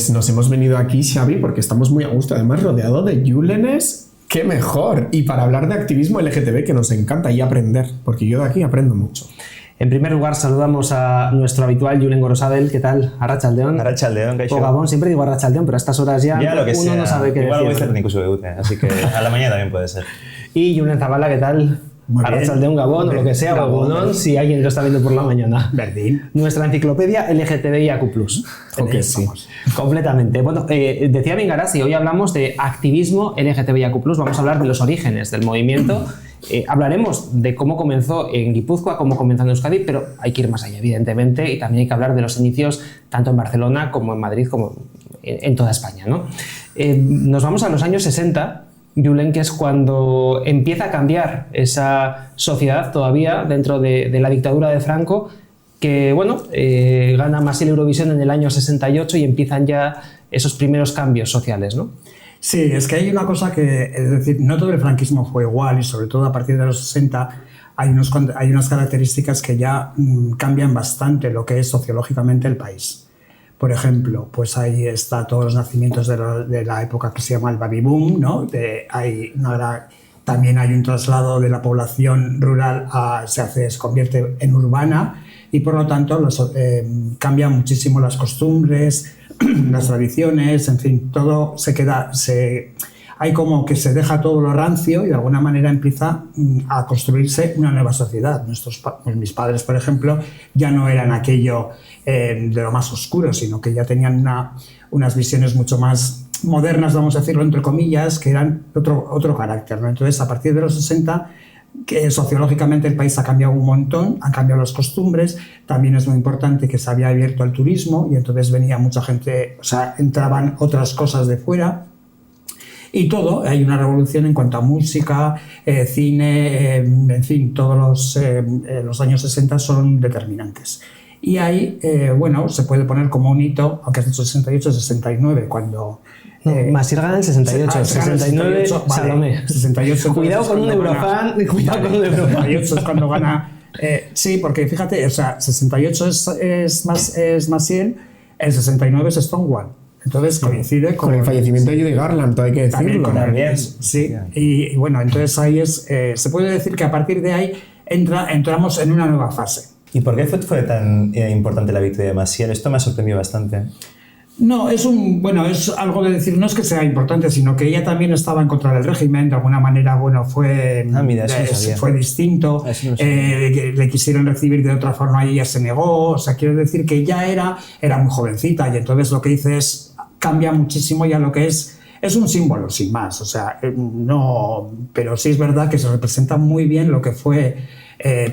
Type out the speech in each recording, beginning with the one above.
Pues nos hemos venido aquí, Xavi, porque estamos muy a gusto, además rodeado de Julenes. ¡Qué mejor! Y para hablar de activismo LGTB, que nos encanta, y aprender, porque yo de aquí aprendo mucho. En primer lugar, saludamos a nuestro habitual Julen Gorosabel. ¿Qué tal? Arratsaldeon. Arratsaldeon, Kaixo. O Gabón, siempre digo Arratsaldeon, pero a estas horas ya lo que uno sea. no sabe qué decir. Igual voy a hacer incluso de así que a la mañana también puede ser. Y Julen Zabala, ¿qué tal? Arratsaldeon, Gabón, o lo que sea, o Gunón, si alguien lo está viendo por la mañana. Verdín. Nuestra enciclopedia LGTBIAQ+. Ok, sí. Completamente. Bueno, decía Mingarasi, hoy hablamos de activismo LGTBIAQ+, vamos a hablar de los orígenes del movimiento. Hablaremos de cómo comenzó en Guipúzcoa, cómo comenzó en Euskadi, pero hay que ir más allá, evidentemente, y también hay que hablar de los inicios tanto en Barcelona como en Madrid, como en toda España, ¿no? Nos vamos a los años 60, Julen, que es cuando empieza a cambiar esa sociedad todavía dentro de la dictadura de Franco, que bueno, gana Massiel Eurovisión en el año 68 y empiezan ya esos primeros cambios sociales, ¿no? Sí, es que hay una cosa que, es decir, no todo el franquismo fue igual y sobre todo a partir de los 60 hay unas características que ya cambian bastante lo que es sociológicamente el país. Por ejemplo, pues ahí está todos los nacimientos de la época que se llama el baby boom, ¿no? También hay un traslado de la población rural se convierte en urbana y por lo tanto cambian muchísimo las costumbres, las tradiciones, en fin, todo hay como que se deja todo lo rancio y de alguna manera empieza a construirse una nueva sociedad. Mis padres, por ejemplo, ya no eran aquello de lo más oscuro, sino que ya tenían unas visiones mucho más modernas, vamos a decirlo entre comillas, que eran otro carácter, ¿no? Entonces, a partir de los 60, que sociológicamente el país ha cambiado un montón, han cambiado las costumbres, también es muy importante que se había abierto al turismo y entonces venía mucha gente, o sea, entraban otras cosas de fuera. Y hay una revolución en cuanto a música, cine, en fin, todos los años 60 son determinantes. Y ahí, bueno, se puede poner como un hito, aunque has dicho 68, 69, cuando... Massiel gana el 68, 69, Salomé. 68, cuidado con un eurofan, cuidado con un eurofan. 68 es cuando gana... sí, porque fíjate, o sea, 68 es Massiel, el 69 es Stonewall. Entonces coincide con el fallecimiento de Judy Garland, todo hay que decirlo. También, sí. Y bueno, entonces ahí se puede decir que a partir de ahí entramos en una nueva fase. ¿Y por qué fue tan importante la victoria de Massiel? Esto me ha sorprendido bastante. No, es algo de decir, no es que sea importante, sino que ella también estaba en contra del régimen, de alguna manera, bueno, fue distinto, le quisieron recibir de otra forma y ella se negó, o sea, quiero decir que ella era muy jovencita y entonces lo que dice cambia muchísimo ya lo que es un símbolo, sin más, o sea, no, pero sí es verdad que se representa muy bien lo que fue,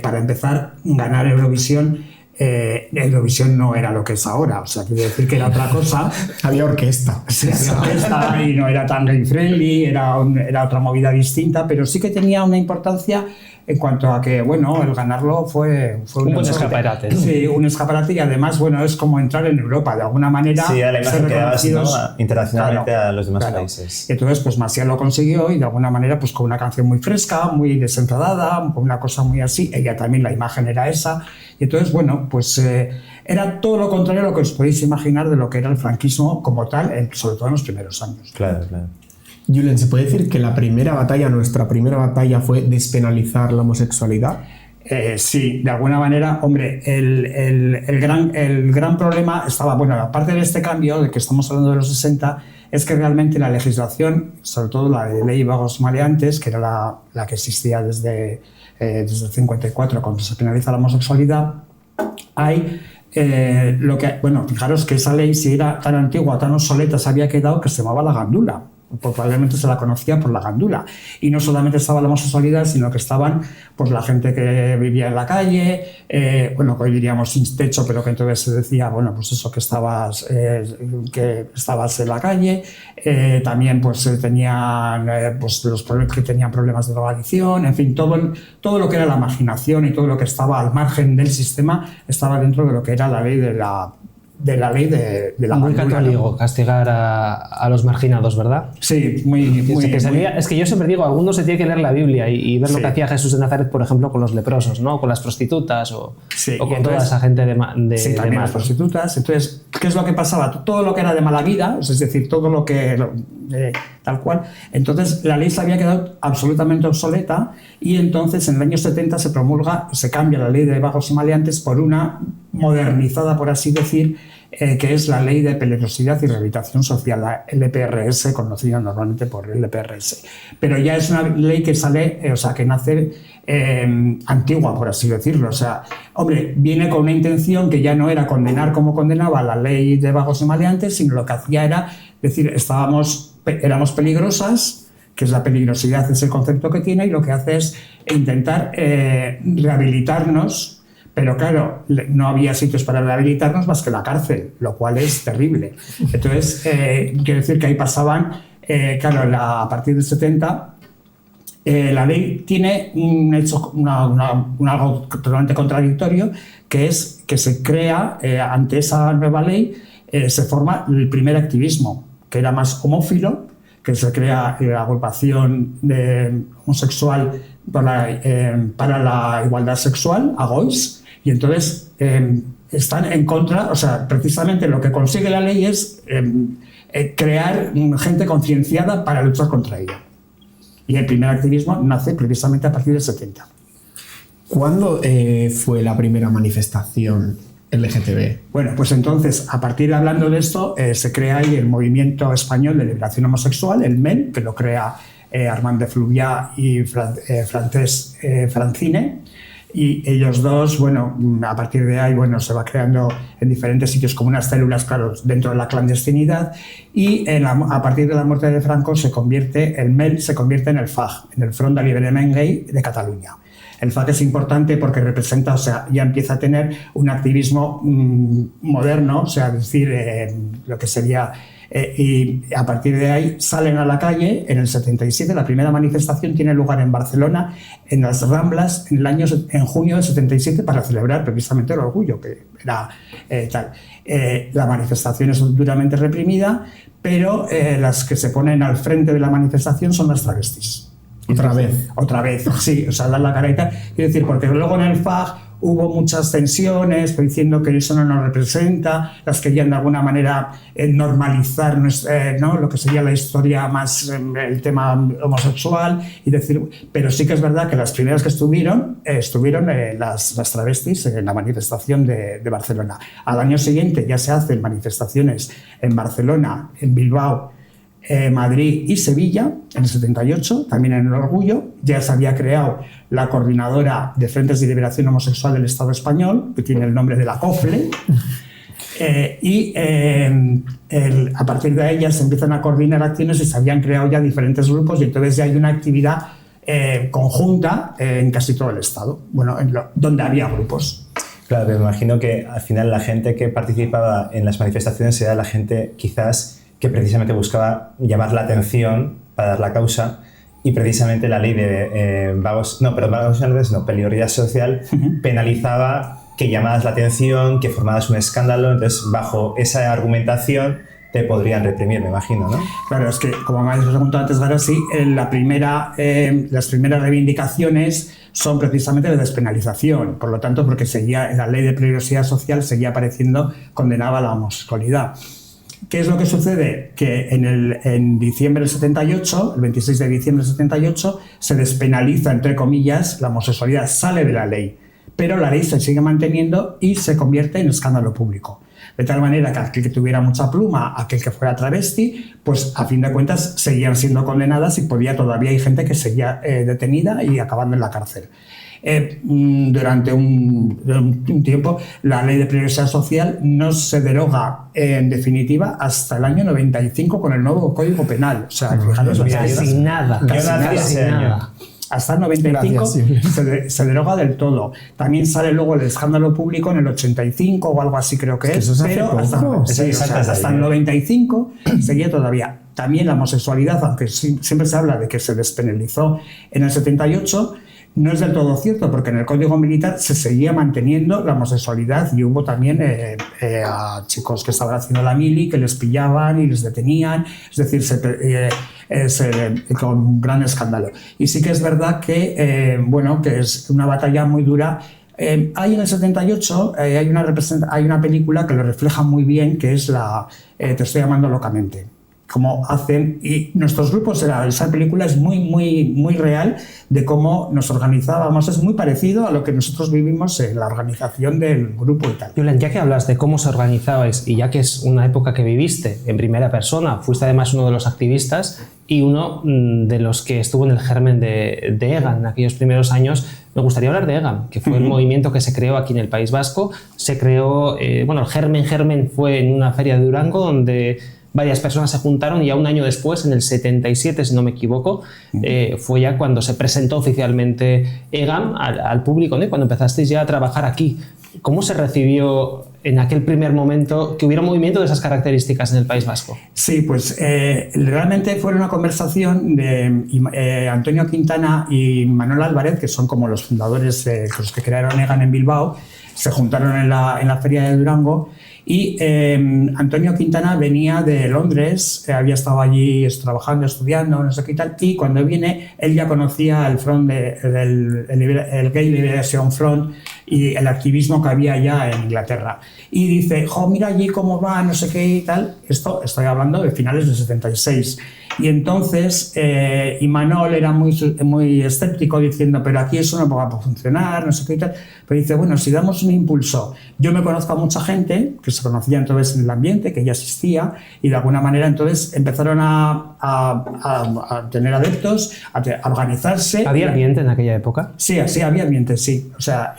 para empezar, ganar Eurovisión. Eurovisión no era lo que es ahora, o sea, quiere decir que era otra cosa. Había orquesta. Sí, había orquesta y no era tan gay friendly, era otra movida distinta, pero sí que tenía una importancia en cuanto a que, bueno, el ganarlo fue un buen escaparate, ¿no? Sí, un escaparate y además, bueno, es como entrar en Europa, de alguna manera. Sí, a la imagen que dabas, ¿no? Internacionalmente, claro, a los demás países. Entonces, pues Massiel lo consiguió y de alguna manera, pues con una canción muy fresca, muy desenfadada, con una cosa muy así, ella también, la imagen era esa. Y entonces, bueno, pues era todo lo contrario a lo que os podéis imaginar de lo que era el franquismo como tal, sobre todo en los primeros años. Claro, claro. Julen, ¿se puede decir que nuestra primera batalla fue despenalizar la homosexualidad? Sí, de alguna manera, hombre, el gran problema estaba, bueno, aparte de este cambio de que estamos hablando de los 60, es que realmente la legislación, sobre todo la de ley vagos maleantes, que era la que existía desde el 54, cuando se penaliza la homosexualidad, hay bueno, fijaros que esa ley, si era tan antigua, tan obsoleta, se había quedado que se llamaba la gandula. Probablemente se la conocía por la gandula. Y no solamente estaba la homosexualidad, sino que estaban pues la gente que vivía en la calle, bueno, que hoy diríamos sin techo, pero que entonces se decía, bueno, pues eso, que estabas en la calle. También pues tenían pues los que tenían problemas de drogadicción, en fin, todo lo que era la marginación y todo lo que estaba al margen del sistema estaba dentro de lo que era la ley de la de la ley de la Muy mandula, católico ¿no? castigar a los marginados, ¿verdad? Sí, muy... Es que yo siempre digo, alguno se tiene que leer la Biblia y ver lo Sí. que hacía Jesús de Nazaret, por ejemplo, con los leprosos, ¿no? Con las prostitutas o Sí, con y entonces- toda esa gente Sí, de también mal. las prostitutas. Entonces, ¿qué es lo que pasaba? Todo lo que era de mala vida, es decir, todo lo que... tal cual. Entonces, la ley se había quedado absolutamente obsoleta y entonces en el año 70 se cambia la ley de vagos y maleantes por una modernizada, por así decir, que es la Ley de Peligrosidad y Rehabilitación Social, la LPRS, conocida normalmente por LPRS. Pero ya es una ley que sale, que nace antigua, por así decirlo. O sea, hombre, viene con una intención que ya no era condenar como condenaba la Ley de Vagos y Maleantes, sino lo que hacía era decir, éramos peligrosas, que es la peligrosidad, es el concepto que tiene, y lo que hace es intentar rehabilitarnos. Pero claro, no había sitios para rehabilitarnos más que la cárcel, lo cual es terrible. Entonces, quiero decir que ahí pasaban, a partir del 70, la ley tiene un hecho, algo totalmente contradictorio, que es que se crea, ante esa nueva ley, se forma el primer activismo, que era más homófilo, que se crea la agrupación homosexual para la igualdad sexual, AGOIS, y entonces están en contra, o sea, precisamente lo que consigue la ley es crear gente concienciada para luchar contra ella. Y el primer activismo nace precisamente a partir del 70. ¿Cuándo fue la primera manifestación LGTB? Bueno, pues entonces, a partir de hablando de esto, se crea ahí el Movimiento Español de Liberación Homosexual, el MEL, que lo crea Armand de Fluvià y Francesc Francine. Y ellos dos, bueno, a partir de ahí, bueno, se va creando en diferentes sitios como unas células, claro, dentro de la clandestinidad, y a partir de la muerte de Franco el MEL se convierte en el FAG, en el Front d'Alliberament Gay de Cataluña. El FAG es importante porque representa, o sea, ya empieza a tener un activismo moderno, o sea, es decir, lo que sería... y a partir de ahí salen a la calle en el 77. La primera manifestación tiene lugar en Barcelona, en las Ramblas, en junio del 77, para celebrar precisamente el orgullo, que era tal. La manifestación es duramente reprimida, pero las que se ponen al frente de la manifestación son las travestis. Otra vez, sí, o sea, dan la cara y tal. Quiero decir, porque luego en el FAG hubo muchas tensiones diciendo que eso no nos representa, las querían de alguna manera normalizar, ¿no? Lo que sería la historia más, el tema homosexual, y decir, pero sí que es verdad que las primeras que estuvieron las travestis en la manifestación de Barcelona. Al año siguiente ya se hacen manifestaciones en Barcelona, en Bilbao, Madrid y Sevilla, en el 78, también en el Orgullo. Ya se había creado la Coordinadora de Frentes de Liberación Homosexual del Estado Español, que tiene el nombre de la COFLE, a partir de ahí ya se empiezan a coordinar acciones y se habían creado ya diferentes grupos, y entonces ya hay una actividad conjunta en casi todo el Estado, bueno, donde había grupos. Claro, pero me imagino que al final la gente que participaba en las manifestaciones era la gente quizás que precisamente buscaba llamar la atención para dar la causa, y precisamente la ley de peligrosidad social penalizaba que llamaras la atención, que formaras un escándalo. Entonces, bajo esa argumentación te podrían reprimir, me imagino, ¿no? Claro, es que, como me habéis preguntado antes, Garasi, las primeras reivindicaciones son precisamente de despenalización, por lo tanto, porque la ley de peligrosidad social seguía apareciendo, condenaba la homosexualidad. ¿Qué es lo que sucede? Que en diciembre del 78, el 26 de diciembre del 78, se despenaliza, entre comillas, la homosexualidad, sale de la ley, pero la ley se sigue manteniendo y se convierte en escándalo público. De tal manera que aquel que tuviera mucha pluma, aquel que fuera travesti, pues a fin de cuentas seguían siendo condenadas, y todavía hay gente que seguía detenida y acabando en la cárcel. Durante un tiempo, la ley de peligrosidad social no se deroga en definitiva hasta el año 95 con el nuevo Código Penal. O sea, fijaros, Casi nada. Hasta el 95 se deroga del todo. También sale luego el escándalo público en el 85 o algo así, creo que es. Eso se hace poco. Hasta el 95 seguía todavía. También la homosexualidad, aunque siempre se habla de que se despenalizó en el 78, no es del todo cierto, porque en el Código Militar se seguía manteniendo la homosexualidad y hubo también a chicos que estaban haciendo la mili que les pillaban y les detenían, es decir, con un gran escándalo. Y sí que es verdad que, que es una batalla muy dura. Hay en el 78 hay una película que lo refleja muy bien, que es Te estoy amando locamente. Cómo hacen, y nuestros grupos, esa película es muy real de cómo nos organizábamos, es muy parecido a lo que nosotros vivimos en la organización del grupo y tal. Julen, ya que hablas de cómo se organizabais y ya que es una época que viviste en primera persona, fuiste además uno de los activistas y uno de los que estuvo en el germen de EGAN en aquellos primeros años, me gustaría hablar de EGAN, que fue el movimiento que se creó aquí en el País Vasco. Se creó, el germen fue en una feria de Durango donde varias personas se juntaron y ya un año después, en el 77, si no me equivoco, fue ya cuando se presentó oficialmente EGAN al público, ¿no? Cuando empezasteis ya a trabajar aquí. ¿Cómo se recibió en aquel primer momento que hubiera un movimiento de esas características en el País Vasco? Sí, pues realmente fue una conversación de Antonio Quintana y Manuel Álvarez, que son como los fundadores, los que crearon EGAN en Bilbao, se juntaron en la feria de Durango. Y Antonio Quintana venía de Londres, había estado allí trabajando, estudiando, no sé qué tal, y cuando viene él ya conocía el front el Gay Liberation Front y el activismo que había ya en Inglaterra. Y dice, mira allí cómo va, no sé qué y tal. Esto estoy hablando de finales del 76. Y entonces Imanol era muy escéptico diciendo, pero aquí eso no va a funcionar, no sé qué y tal. Pero dice, bueno, si damos un impulso, yo me conozco a mucha gente que se conocía entonces en el ambiente, que ya existía, y de alguna manera entonces empezaron a tener adeptos, a organizarse. ¿Había ambiente en aquella época? Sí, había ambiente, sí. O sea,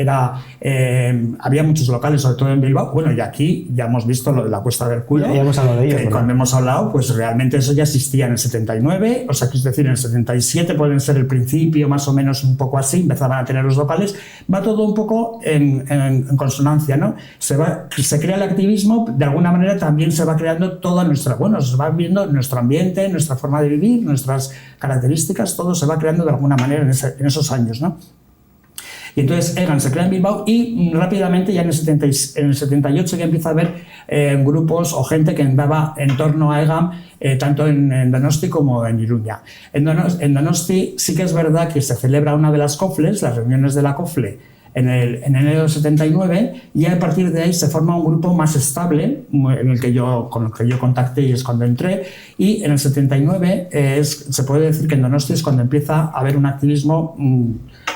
había muchos locales, sobre todo en Bilbao. Bueno, y aquí ya hemos visto lo de la Cuesta del Culo. Ya hemos hablado de ello. Cuando hemos hablado, pues realmente eso ya existía en el 79, o sea, es decir, en el 77 pueden ser el principio, más o menos un poco así, empezaban a tener los locales. Va todo un poco en consonancia, ¿no? Se crea el activismo, de alguna manera también se va creando toda se va viendo nuestro ambiente, nuestra forma de vivir, nuestras características, todo se va creando de alguna manera en esos años, ¿no? Y entonces EGAN se crea en Bilbao y rápidamente ya en el 78 ya empieza a haber grupos o gente que andaba en torno a EGAN, tanto en Donosti como en Iruña. En Donosti sí que es verdad que se celebra una de las COFLES, las reuniones de la COFLE, en enero del 79, y a partir de ahí se forma un grupo más estable con el que yo contacté y es cuando entré, y en el 79 se puede decir que en Donosti es cuando empieza a haber un activismo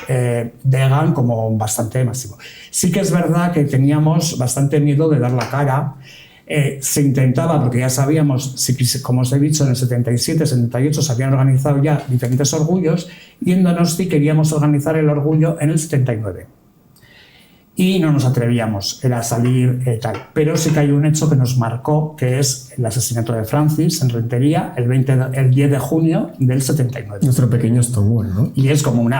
de EGAN como bastante masivo. Sí que es verdad que teníamos bastante miedo de dar la cara. Se intentaba, porque ya sabíamos, como os he dicho, en el 77, 78 se habían organizado ya diferentes orgullos, y en Donosti queríamos organizar el orgullo en el 79. Y no nos atrevíamos, era salir tal. Pero sí que hay un hecho que nos marcó, que es el asesinato de Francis en Rentería, el 10 de junio del 79. Nuestro pequeño Stonewall, ¿no? Y es como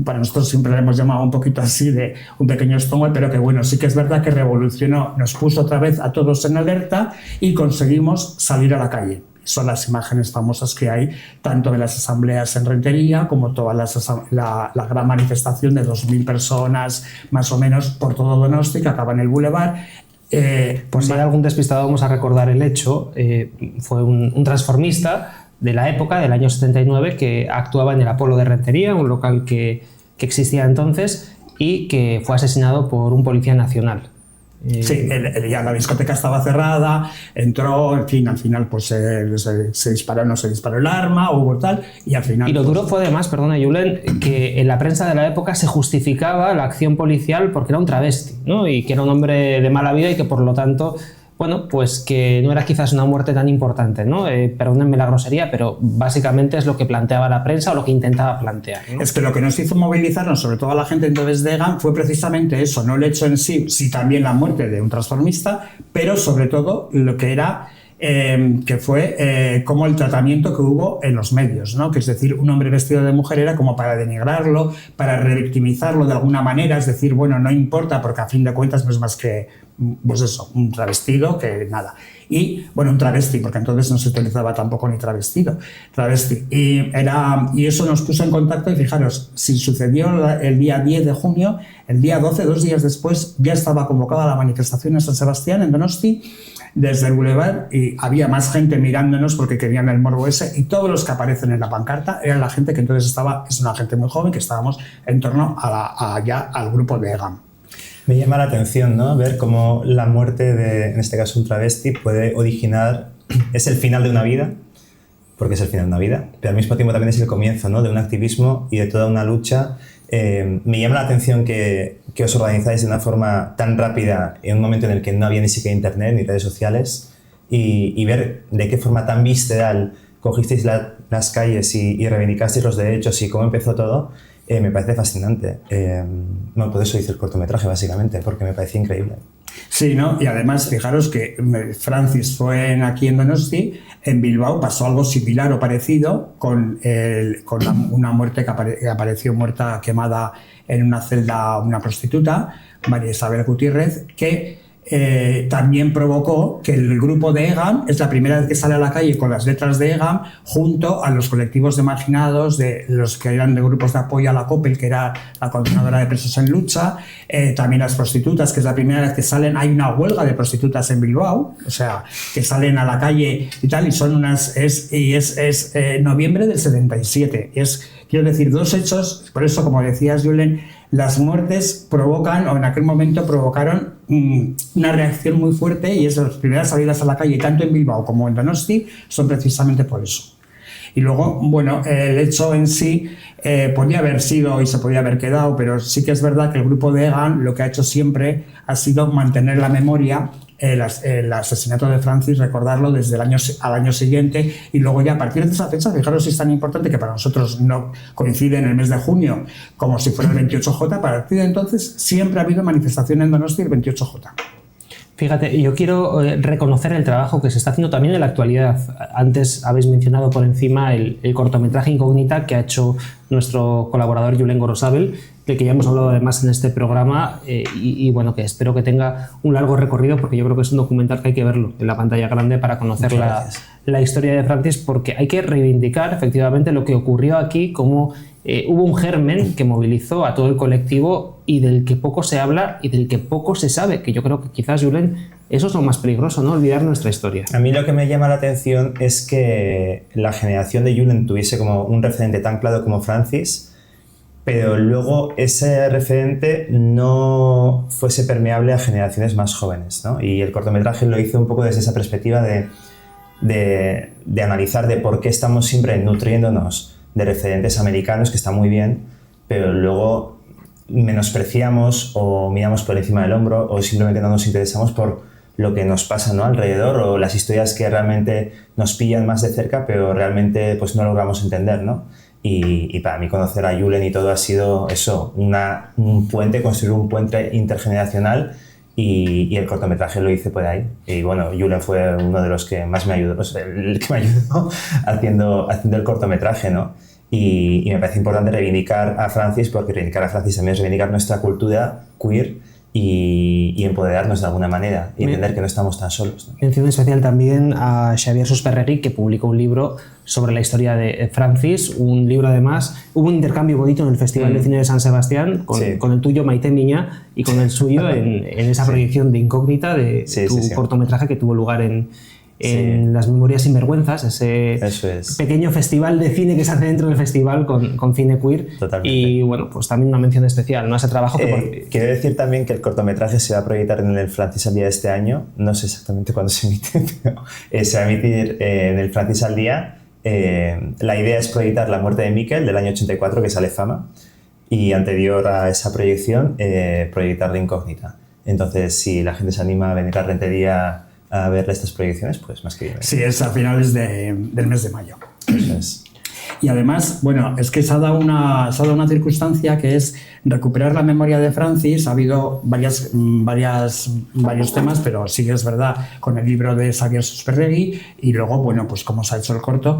para nosotros siempre le hemos llamado un poquito así de un pequeño Stonewall, pero que bueno, sí que es verdad que revolucionó, nos puso otra vez a todos en alerta y conseguimos salir a la calle. Son las imágenes famosas que hay tanto de las asambleas en Rentería como toda la gran manifestación de 2.000 personas más o menos por todo Donosti que acaba en el Boulevard. Por si hay algún despistado, vamos a recordar el hecho. Fue un transformista de la época, del año 79, que actuaba en el Apolo de Rentería, un local que existía entonces y que fue asesinado por un policía nacional. Sí, ya la discoteca estaba cerrada, entró, en fin, al final pues se disparó, no se disparó el arma, hubo tal, y al final... Y lo duro fue además, perdona Julen, que en la prensa de la época se justificaba la acción policial porque era un travesti, ¿no? Y que era un hombre de mala vida y que por lo tanto, bueno, pues que no era quizás una muerte tan importante, ¿no? Perdónenme la grosería, pero básicamente es lo que planteaba la prensa o lo que intentaba plantear, ¿no? Es que lo que nos hizo movilizarnos, sobre todo a la gente entonces de EGAN, fue precisamente eso, no el hecho en sí, sí también la muerte de un transformista, pero sobre todo lo que era... que fue como el tratamiento que hubo en los medios, ¿no? Que es decir, un hombre vestido de mujer era como para denigrarlo, para revictimizarlo de alguna manera, es decir, bueno, no importa porque a fin de cuentas no es más que pues eso, un travestido que nada. Y bueno, un travesti, porque entonces no se utilizaba tampoco ni travestido, travesti. Y eso nos puso en contacto y fijaros, si sucedió el día 10 de junio, el día 12, 2 días después, ya estaba convocada la manifestación en San Sebastián, en Donosti, desde el Boulevard, y había más gente mirándonos porque querían el morbo ese, y todos los que aparecen en la pancarta eran la gente que entonces es una gente muy joven, que estábamos en torno ya al grupo de EGAM. Me llama la atención, ¿no? Ver cómo la muerte de, en este caso, un travesti puede originar, es el final de una vida, porque es el final de una vida, pero al mismo tiempo también es el comienzo, ¿no? De un activismo y de toda una lucha. Me llama la atención que os organizáis de una forma tan rápida en un momento en el que no había ni siquiera internet ni redes sociales, y ver de qué forma tan visceral cogisteis las calles y reivindicasteis los derechos y cómo empezó todo. Me parece fascinante. Bueno, por eso hice el cortometraje, básicamente, porque me parecía increíble. Sí, ¿no? Y además, fijaros que Francis fue aquí en Donosti, en Bilbao pasó algo similar o parecido con una muerte que apareció muerta, quemada en una celda, una prostituta, María Isabel Gutiérrez, que también provocó que el grupo de EGAM, es la primera vez que sale a la calle con las letras de EGAM, junto a los colectivos de marginados, de los que eran de grupos de apoyo a la COPEL, que era la Coordinadora de Presos en Lucha, también las prostitutas, que es la primera vez que salen. Hay una huelga de prostitutas en Bilbao, o sea, que salen a la calle y tal, y son es noviembre del 77. Quiero decir, 2 hechos, por eso, como decías, Julen, las muertes provocan, o en aquel momento provocaron una reacción muy fuerte, y las primeras salidas a la calle, tanto en Bilbao como en Donosti, son precisamente por eso. Y luego, bueno, el hecho en sí podía haber sido y se podía haber quedado, pero sí que es verdad que el grupo de EGAM lo que ha hecho siempre ha sido mantener la memoria, el asesinato de Francis, recordarlo desde el año siguiente, y luego ya a partir de esa fecha, fijaros si es tan importante que para nosotros no coincide en el mes de junio como si fuera el 28J, a partir de entonces siempre ha habido manifestación en Donosti el 28J. Fíjate, yo quiero reconocer el trabajo que se está haciendo también en la actualidad. Antes habéis mencionado por encima el cortometraje Incógnita que ha hecho nuestro colaborador Julen Gorosabel, del que ya hemos hablado además en este programa, y bueno, que espero que tenga un largo recorrido, porque yo creo que es un documental que hay que verlo en la pantalla grande para conocer la historia de Francis, porque hay que reivindicar efectivamente lo que ocurrió aquí, como hubo un germen que movilizó a todo el colectivo y del que poco se habla y del que poco se sabe, que yo creo que quizás, Julen, eso es lo más peligroso, ¿no? Olvidar nuestra historia. A mí lo que me llama la atención es que la generación de Julen tuviese como un referente tan claro como Francis, pero luego ese referente no fuese permeable a generaciones más jóvenes, ¿no? Y el cortometraje lo hizo un poco desde esa perspectiva de analizar de por qué estamos siempre nutriéndonos de referentes americanos, que está muy bien, pero luego menospreciamos o miramos por encima del hombro, o simplemente no nos interesamos por lo que nos pasa, ¿no?, alrededor, o las historias que realmente nos pillan más de cerca, pero realmente pues no logramos entender, ¿no? Y para mí conocer a Julen y todo ha sido eso, un puente, construir un puente intergeneracional, y el cortometraje lo hice por ahí. Y bueno, Julen fue uno de los que más me ayudó, o sea, el que me ayudó haciendo el cortometraje, ¿no? Y me parece importante reivindicar a Francis, porque reivindicar a Francis también es reivindicar nuestra cultura queer y empoderarnos de alguna manera y entender que no estamos tan solos, ¿no? Mención especial también a Xavier Susperregui, que publicó un libro sobre la historia de Francis, un libro además, hubo un intercambio bonito en el Festival de Cine de San Sebastián con el tuyo, Maite Miña, y con el suyo en esa proyección de Incógnita de tu cortometraje que tuvo lugar en Las Memorias Sinvergüenzas, ese pequeño festival de cine que se hace dentro del festival con cine queer. Totalmente. Y bueno, pues también una mención especial, ¿no?, a ese trabajo. Quiero decir también que el cortometraje se va a proyectar en el Francis al Día de este año, no sé exactamente cuándo se emite, pero se va a emitir en el Francis al Día. La idea es proyectar La muerte de Miquel del año 84, que sale Fama, y anterior a esa proyección proyectar La Incógnita. Entonces, si la gente se anima a venir a Rentería a ver estas proyecciones, pues más que bien. Sí, es a finales del mes de mayo. Eso es. Y además, bueno, es que se ha dado una circunstancia que es, recuperar la memoria de Francis. Ha habido varios temas, pero sí que es verdad, con el libro de Xavier Susperregui y luego, bueno, pues como se ha hecho el corto,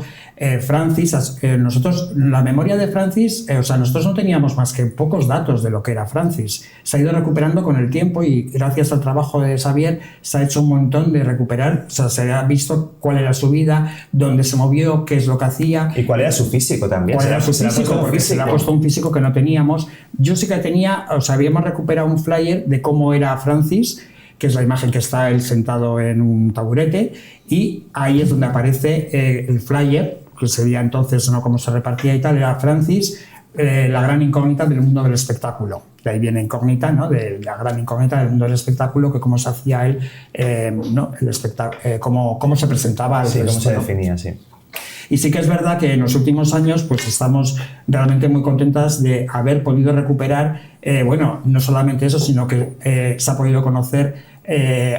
Francis, nosotros, la memoria de Francis, o sea, nosotros no teníamos más que pocos datos de lo que era Francis. Se ha ido recuperando con el tiempo y gracias al trabajo de Xavier se ha hecho un montón de recuperar, o sea, se ha visto cuál era su vida, dónde se movió, qué es lo que hacía. Y cuál era su físico también. ¿Cuál era su físico? Porque se le ha puesto un físico que no teníamos. Yo sí que tenía, o sea, habíamos recuperado un flyer de cómo era Francis, que es la imagen que está él sentado en un taburete, y ahí es donde aparece el flyer, que sería entonces, ¿no?, cómo se repartía y tal, era Francis, la gran incógnita del mundo del espectáculo. De ahí viene incógnita, ¿no?, de la gran incógnita del mundo del espectáculo, que cómo se hacía él, ¿no?, el cómo se presentaba al resto, cómo se definía, ¿no? sí. Y sí que es verdad que en los últimos años pues estamos realmente muy contentas de haber podido recuperar, bueno, no solamente eso, sino que se ha podido conocer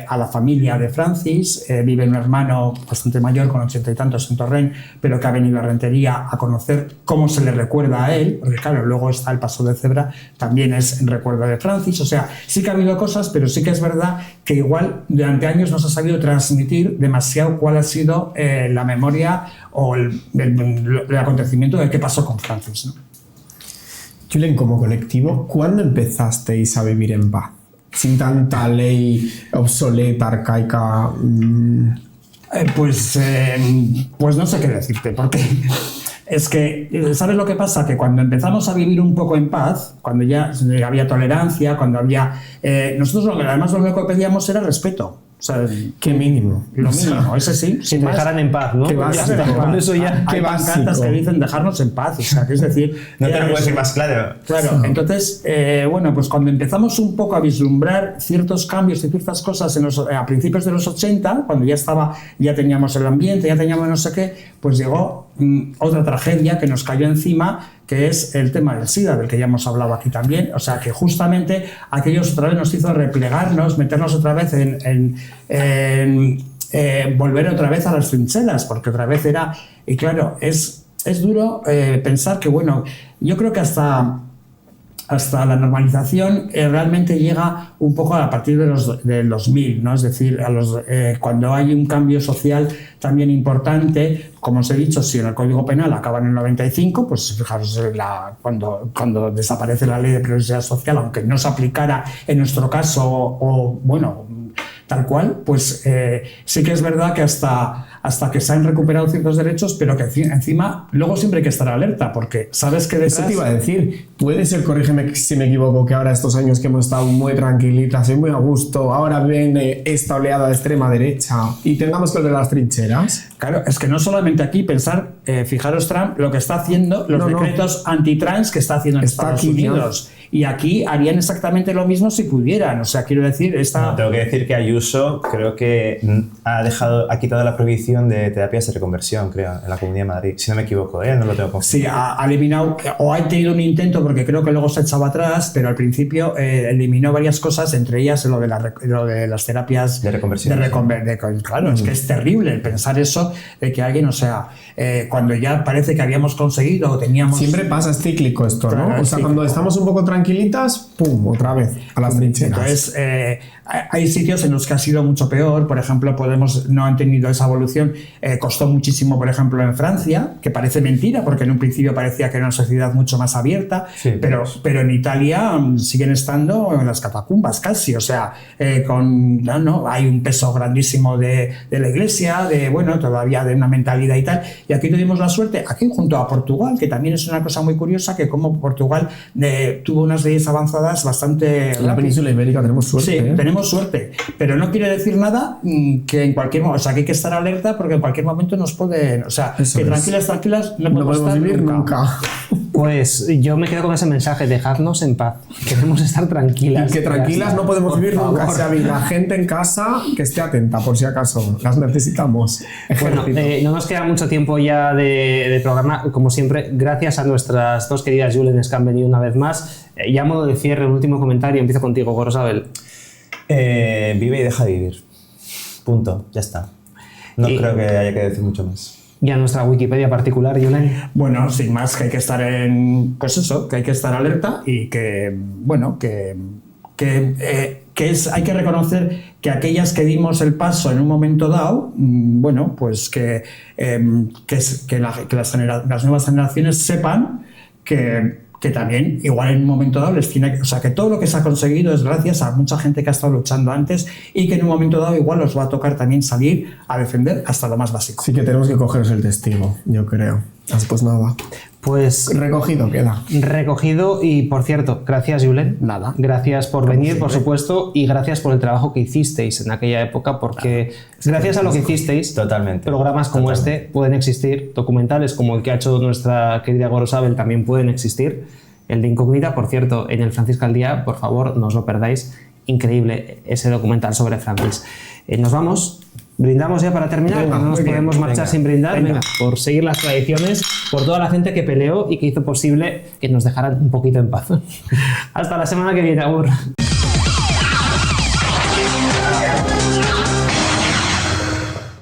a la familia de Francis. Vive un hermano bastante mayor, con 80 y tantos, en Torrent, pero que ha venido a Rentería a conocer cómo se le recuerda a él, porque claro, luego está el Paso de Cebra, también es en recuerdo de Francis. O sea, sí que ha habido cosas, pero sí que es verdad que igual durante años no se ha sabido transmitir demasiado cuál ha sido la memoria o el acontecimiento de qué pasó con Francis, ¿no? Julen, como colectivo, ¿cuándo empezasteis a vivir en paz? Sin tanta ley obsoleta, arcaica. Pues no sé qué decirte, porque es que, ¿sabes lo que pasa? Que cuando empezamos a vivir un poco en paz, cuando ya había tolerancia, cuando había... nosotros además lo único que pedíamos era respeto. O sea, qué mínimo. Lo mínimo, ese sí. Si te dejaran en paz, ¿no? Qué básico. Con eso ya. Hay pancartas que dicen dejarnos en paz. O sea, que es decir... No te lo puedo decir más claro. Claro, entonces, bueno, pues cuando empezamos un poco a vislumbrar ciertos cambios y ciertas cosas a principios de los 80, cuando ya teníamos el ambiente, ya teníamos no sé qué, pues llegó otra tragedia que nos cayó encima, que es el tema del SIDA, del que ya hemos hablado aquí también. O sea, que justamente aquello otra vez nos hizo replegarnos, meternos otra vez volver otra vez a las trincheras, porque otra vez era... Y claro, es duro pensar que, bueno, yo creo que hasta la normalización realmente llega un poco a partir del 2000, ¿no? Es decir, cuando hay un cambio social también importante, como os he dicho, si en el Código Penal acaba en el 95, pues fijaros, cuando desaparece la ley de previsión social, aunque no se aplicara en nuestro caso, o bueno, tal cual, pues sí que es verdad que hasta que se han recuperado ciertos derechos, pero que encima luego siempre hay que estar alerta, porque sabes que detrás... Eso te iba a decir. Puede ser, corrígeme si me equivoco, que ahora estos años que hemos estado muy tranquilitas y muy a gusto, ahora viene esta oleada de extrema derecha y tengamos que volver a las trincheras. Claro, es que no solamente aquí pensar, fijaros Trump, lo que está haciendo, los decretos antitrans que está haciendo en Estados Unidos. Y aquí harían exactamente lo mismo si pudieran. O sea, quiero decir, No, tengo que decir que Ayuso creo que ha quitado la prohibición de terapias de reconversión, creo, en la Comunidad de Madrid. Si no me equivoco, no lo tengo confirmado. Sí, ha eliminado, o ha tenido un intento, porque creo que luego se ha echado atrás, pero al principio eliminó varias cosas, entre ellas lo de las terapias de reconversión. Claro, es que es terrible pensar eso, de que alguien, o sea, cuando ya parece que habíamos conseguido o teníamos... Siempre pasa, es cíclico esto, ¿no? Claro, o sea, cuando estamos un poco tranquilitas, ¡pum!, otra vez a las trincheras. Entonces, hay sitios en los que ha sido mucho peor. Por ejemplo, no han tenido esa evolución. Costó muchísimo, por ejemplo, en Francia, que parece mentira, porque en un principio parecía que era una sociedad mucho más abierta, sí, pero en Italia siguen estando en las catacumbas casi. O sea, hay un peso grandísimo de la Iglesia, todavía de una mentalidad y tal. Y aquí tuvimos la suerte, aquí junto a Portugal, que también es una cosa muy curiosa, que como Portugal tuvo unas leyes avanzadas bastante... En la península ibérica tenemos suerte. Sí, tenemos suerte, pero no quiere decir nada que en cualquier momento, o sea, que hay que estar alerta porque en cualquier momento nos pueden, o sea, eso que tranquilas no podemos vivir nunca. Pues yo me quedo con ese mensaje, dejadnos en paz, queremos estar tranquilas. Y que tranquilas no podemos vivir nunca, o sea, la gente en casa que esté atenta por si acaso, las necesitamos. Bueno, no nos queda mucho tiempo ya de programa, como siempre, gracias a nuestras dos queridas Julenes que han venido una vez más. Ya a modo de cierre, un último comentario, empiezo contigo, Gorosabel. Vive y deja vivir. Punto, ya está. No creo que haya que decir mucho más. Y a nuestra Wikipedia particular, Julen. Bueno, sin más, que hay que estar pues eso, que hay que estar alerta y que, bueno, hay que reconocer que aquellas que dimos el paso en un momento dado, bueno, pues que las nuevas generaciones sepan que también, igual en un momento dado, les tiene, o sea, que todo lo que se ha conseguido es gracias a mucha gente que ha estado luchando antes y que en un momento dado igual os va a tocar también salir a defender hasta lo más básico. Sí que tenemos que cogeros el testigo, yo creo. Pues nada. Pues recogido queda. Recogido y, por cierto, gracias, Julen. Nada. Gracias por venir, por supuesto, y gracias por el trabajo que hicisteis en aquella época, porque gracias a lo que hicisteis, totalmente, programas como este pueden existir, documentales como el que ha hecho nuestra querida Gorosabel también pueden existir. El de Incógnita, por cierto, en el Francisco al Día, por favor, no os lo perdáis. Increíble ese documental sobre Francis. Nos vamos. ¿Brindamos ya para terminar? Venga, no nos podemos marchar sin brindar. Venga, por seguir las tradiciones, por toda la gente que peleó y que hizo posible que nos dejaran un poquito en paz. Hasta la semana que viene, Agur.